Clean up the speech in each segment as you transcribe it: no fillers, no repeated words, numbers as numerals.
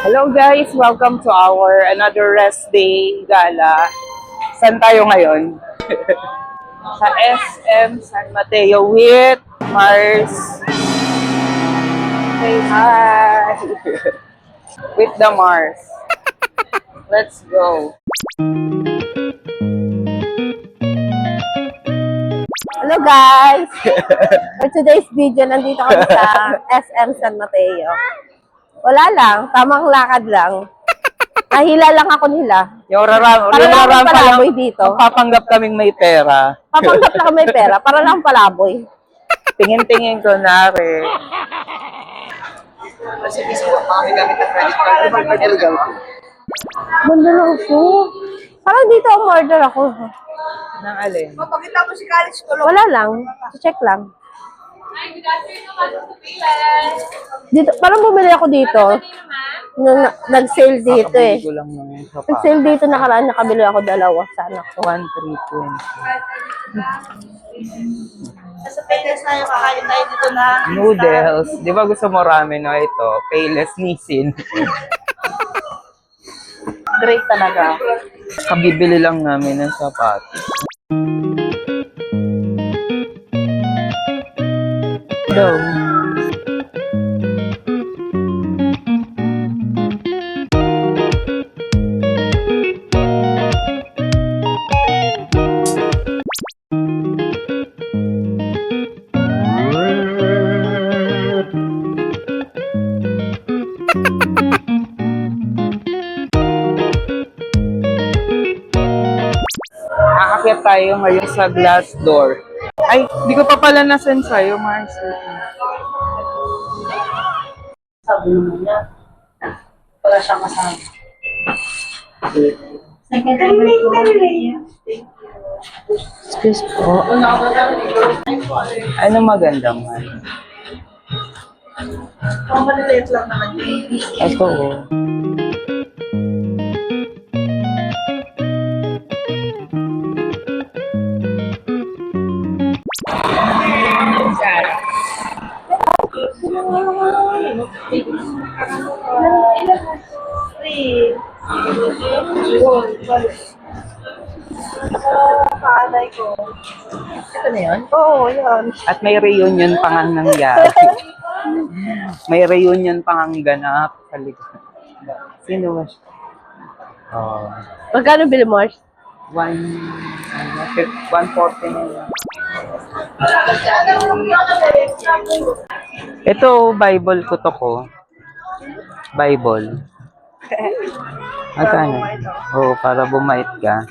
Hello guys, welcome to our another rest day gala. Saan tayo ngayon? Sa SM San Mateo with Mars. Say hi! With the Mars. Let's go. Hello guys! For today's video, nandito kami sa SM San Mateo. Wala lang, tamang lakad lang. Nahila lang ako nila. Yung raram pa lang dito. Papanggap kaming may pera. Papanggap lang may pera, para lang palaboy. Tingin-tingin ko na rin. Kasi mismo, mami gamit ng credit card. Ano bang card gamit? Banda lang ito. Parang dito ang order ako. Nang alin? Mapakita mo si college ko. Wala lang. Check lang. Dito, parang bumili ako dito. Nag-sale dito eh. Kakabili ko lang ng sapatos. Nag-sale dito nakaraan, nakabili ako dalawa sa anak ko. 1,320. Sa Paytest tayo, kakain tayo dito na Noodles. Di ba gusto mo ramen na ito? Payless Nissin. great talaga. Kabibili lang namin ng sapatos. Daw. Aakyat tayo ngayon sa glass door. Ay, di ko pa pala nasend sa'yo, Mars. Sabi naman niya. Wala siyang kasama. Excuse po. Ano maganda man? Ang maliliit lang naman yun. Ito oh. Paanay ko. Ito na yun? Oo, yan. At may reunion pa nga nangyari. May reunion pa nga ganap sa likod. Sino ba siya? Oh, Magkano bili mo, Mars? 140 na lang. Ito, Bible ko to ko. Bible. Magkano? Oo, para bumait ka.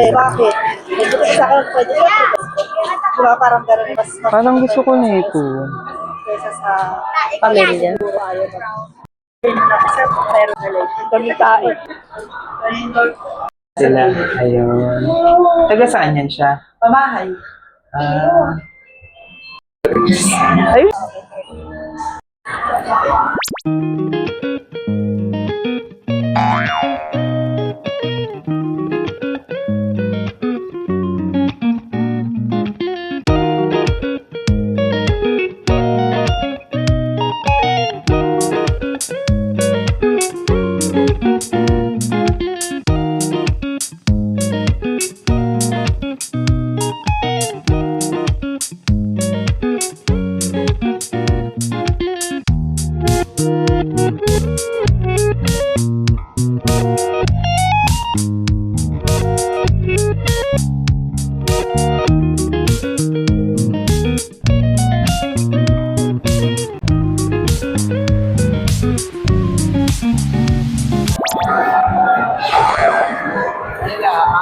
Bakit? Ito sa akin, pwede sa diba parang gano'n mas Parang gusto ko na ito. kaysa sa Pamilya. puro ayaw na. Kasi meron relation. Pagkain. Sila, ayun. Taga saan yan siya? Pamahay. Ah. Ay.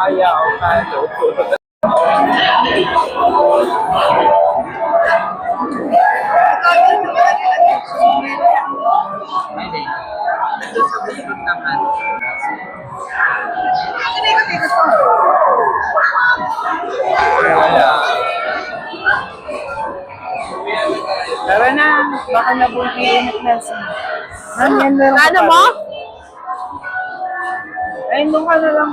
Ayaw ka. Tara na, baka nabulpiinit na siya. Ano mo? Ay, doon ka na lang.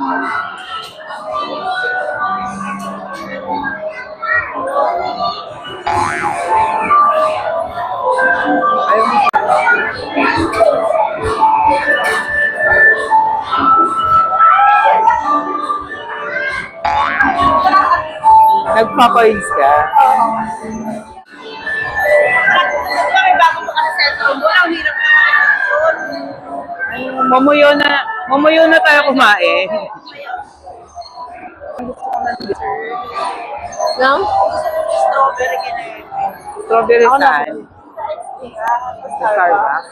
Ayaw mo. Magpa-coins ka. Bakit bago mo kasi cellphone mo? Ang hirap Mamuyo na tayo kumain. No? strawberry kineme. Strawberry Ako na. saan? Sa Starbucks.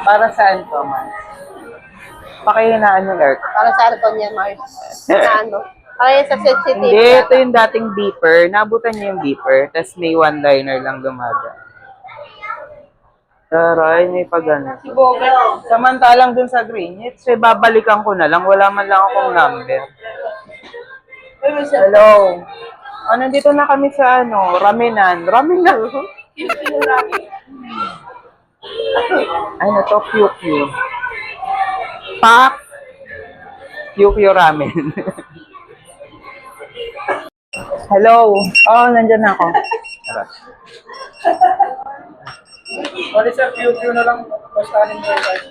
Para saan to, man? Pakihinaan yung aircon. Para sa cellphone yan, Mars. Na ano? Para yan sa sensitive. Hindi, ito yung dating beeper. Nabutan niya yung beeper. Tapos may one-liner lang dumaga. Taray, may pagano. Samantalang dun sa green, it's babalikan ko na lang. Wala man lang akong number. Hello. Nandito na kami sa Ramenan. Ramenan. Ano to? QQ. Pak. QQ ramen. Hello. Oh, nandyan na ako. Tara. Pwede sir, QQ na lang. Basta kanin mo guys.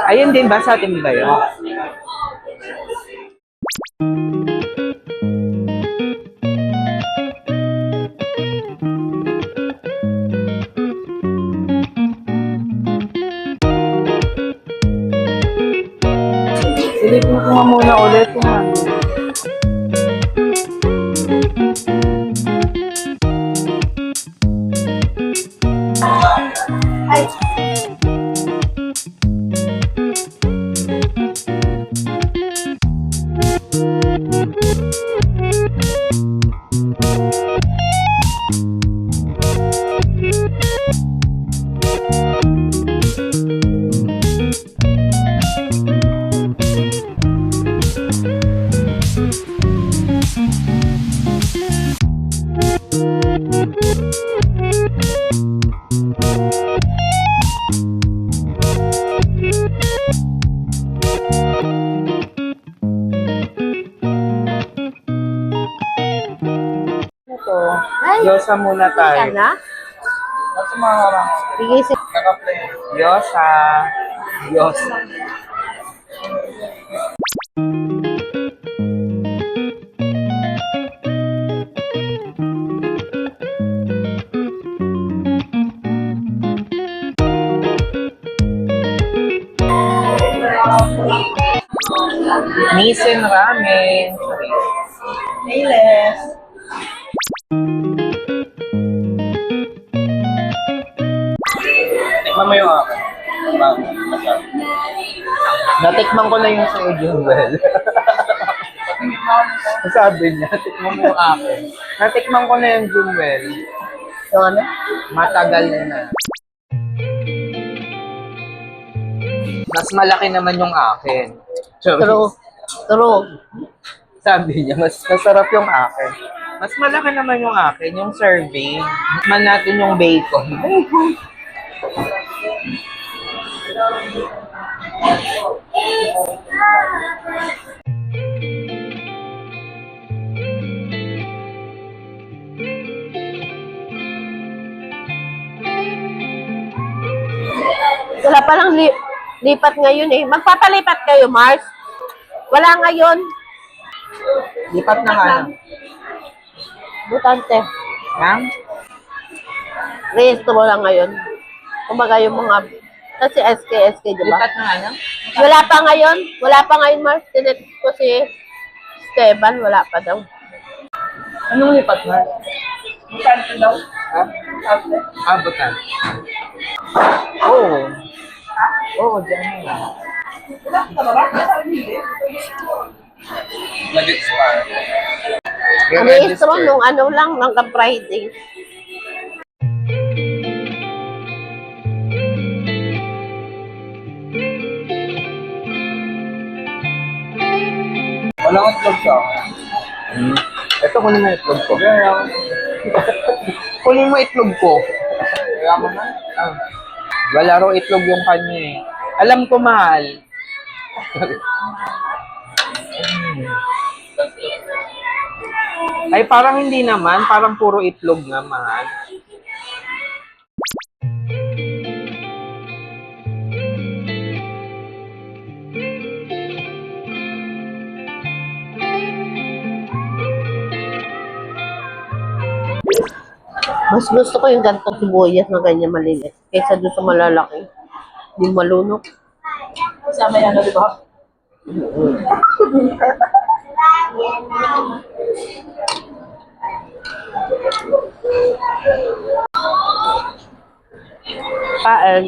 Ayun din ba? Sa atin ba yun? Silipin ko nga muna ulit kung ano. Ito, Diyosa muna Ka tayo. na? Kasi mga harang. Bigay si... Naka-play. Diyosa. Diyosa. Nisin ramen. Nayless. Tikman mo yung akin. Masarap. Natikman ko na yung sa Jewel. Sabi niya, tikman mo yung akin. Natikman ko na yung Jewel. Yung ano? Matagal na. Mas malaki naman yung akin. True. True. Sabi niya, mas masarap yung akin. Mas malaki naman yung akin, yung serving. Man natin yung bacon. Wala palang lipat ngayon eh. Magpapalipat kayo, Mars. Wala ngayon. Lipat na nga. Butante. Ha? Rehistro lang ngayon. Kumbaga yung mga... Kasi SK, di ba? Lipat na nga. Wala pa ngayon. Wala pa ngayon, Mars. Tinet ko si Esteban. Wala pa daw. Anong lipat na? Bukante daw. Ha? Butan. Oo. Oo, dyan na. Nag-expire. Rehistro nung ano lang, hanggang Friday. Wala kang itlog sa akin. Ito, kunin mo yung itlog ko. Kaya Kunin mo itlog ko. mo na. Wala raw itlog yung kanya eh. Alam ko, mahal. Ay, parang hindi naman. Parang puro itlog nga, mahal. Mas gusto ko yung gantong sibuyas na ganyan maliit kaysa doon sa malalaki. Hindi malunok. Kasama yan, di ba? Kain.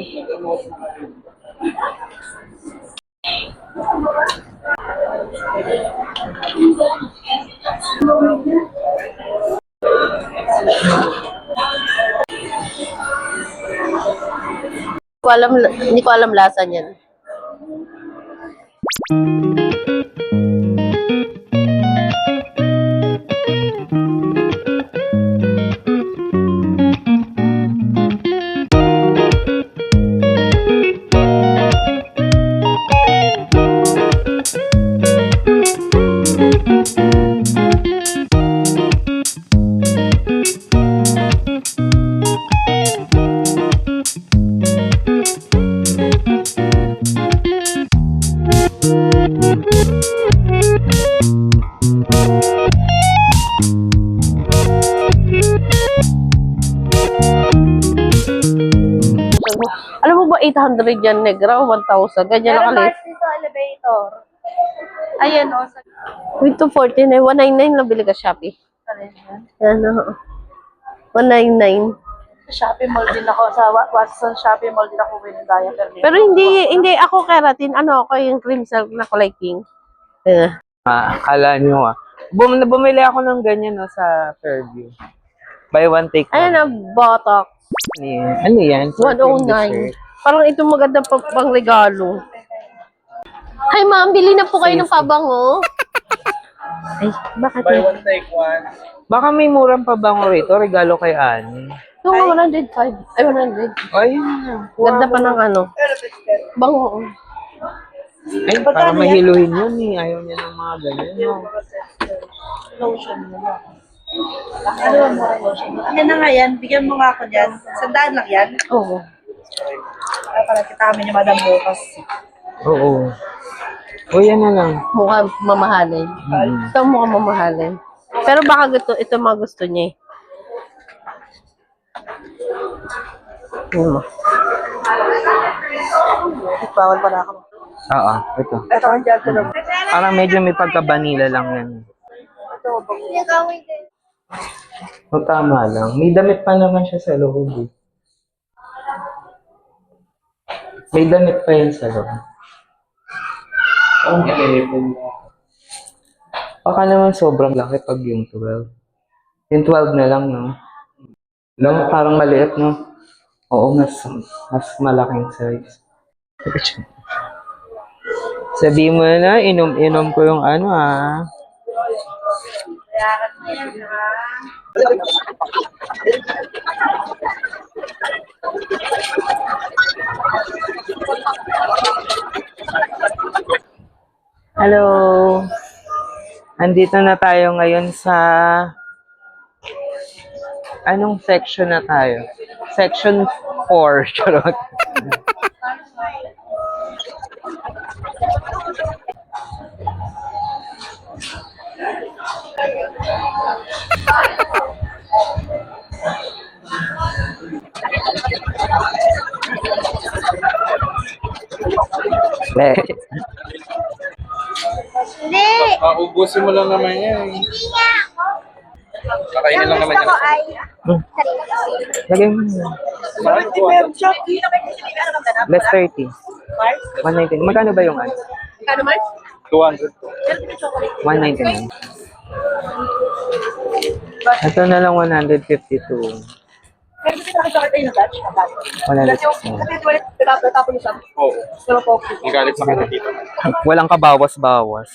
Hindi ko alam lasa niyan. Alam mo ba 800 yan, negra, o 1,000? Ganyan nakalit. dito elevator. Ayan o. With 249, 199 lang bili ka Shopee. Yan o. 199. Sa Shopee Mall din ako. Sa Shopee Mall din ako ng diaper dito. Pero hindi ako keratin. Ano ako yung cream silk na kulay king. Akala nyo bumili ako ng ganyan no, sa Fairview. Buy one, take Ayan one. na, botox. Ano yan? 109. Parang ito maganda pang regalo. Hi ma'am, bili na po kayo ng pabango. Ay, bakit? Buy one, take one. Baka may murang pabango rito, regalo kay Annie. Ito, 105. Ay, 100. Ay, Ganda pa ng ano. Bango. ay para mahiluhin yun eh. Ayaw niya ng mga ganyan. No? Lotion mo na. Ano ba mo lotion? Yan na nga yan. Bigyan mo nga ako dyan. Sandaan lang yan. Oo. Para kita kami ni Madam bukas. Oo. O yan na lang. Mukha mamahalin. Ito mukha mamahalin. Pero baka ito mga gusto niya eh. Ano mo? Bawal pa na ako. Oo, ito. Ito ang dyan ko lang. Parang medyo may pagka-vanilla lang yan. O tama lang. May damit pa naman siya sa loob eh. May damit pa yan sa loob. Ang telephone mo. Baka naman sobrang laki pag yung 12. Yung 12 na lang, no? Lang, parang maliit, no? Oo, mas malaking size. Sabi mo na, inom-inom ko yung ano, ah. Hello. Andito na tayo ngayon sa anong section na tayo? Section 4. Charot. Ubusin mo lang naman yan. Kakainin lang naman yan. Lagay mo na. Mahal ko. Less 30. Mars? 199. Magkano ba yung ano? Kano Mars? 200. Meron din chocolate. 199. Ito na lang 152. Meron din chocolate tayo na batch. 160. Kasi tapos yung sabi. Oo. Pero po. Ang galit sa akin dito. Walang kabawas-bawas.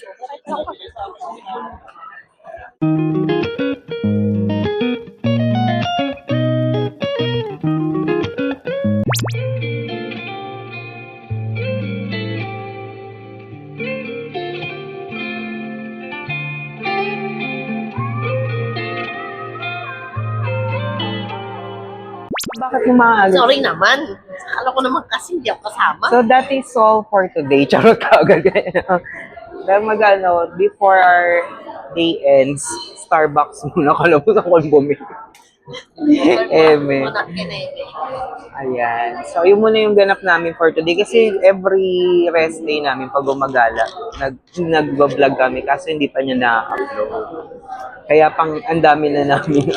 Bakit yung mga agad? Sorry naman. Akala ko naman kasi hindi ako kasama. So that is all for today. Charot ka agad. Dahil magano, before our day ends, Starbucks muna. Kalabos ako bumili. Eme. Ayan. So, yun muna yung ganap namin for today. Kasi every rest day namin pag gumagala, nag-vlog kami kasi hindi pa niya na-upload. Kaya pang ang dami na namin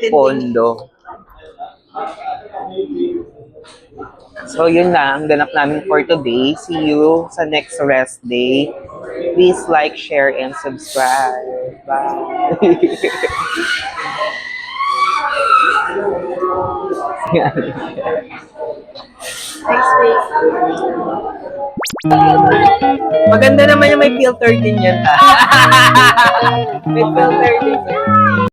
pondo. So, yun na ang ganap namin for today. See you sa next rest day. Please like, share, and subscribe. Bye! Next week. Maganda naman yung may filter din yan. May filter din yan.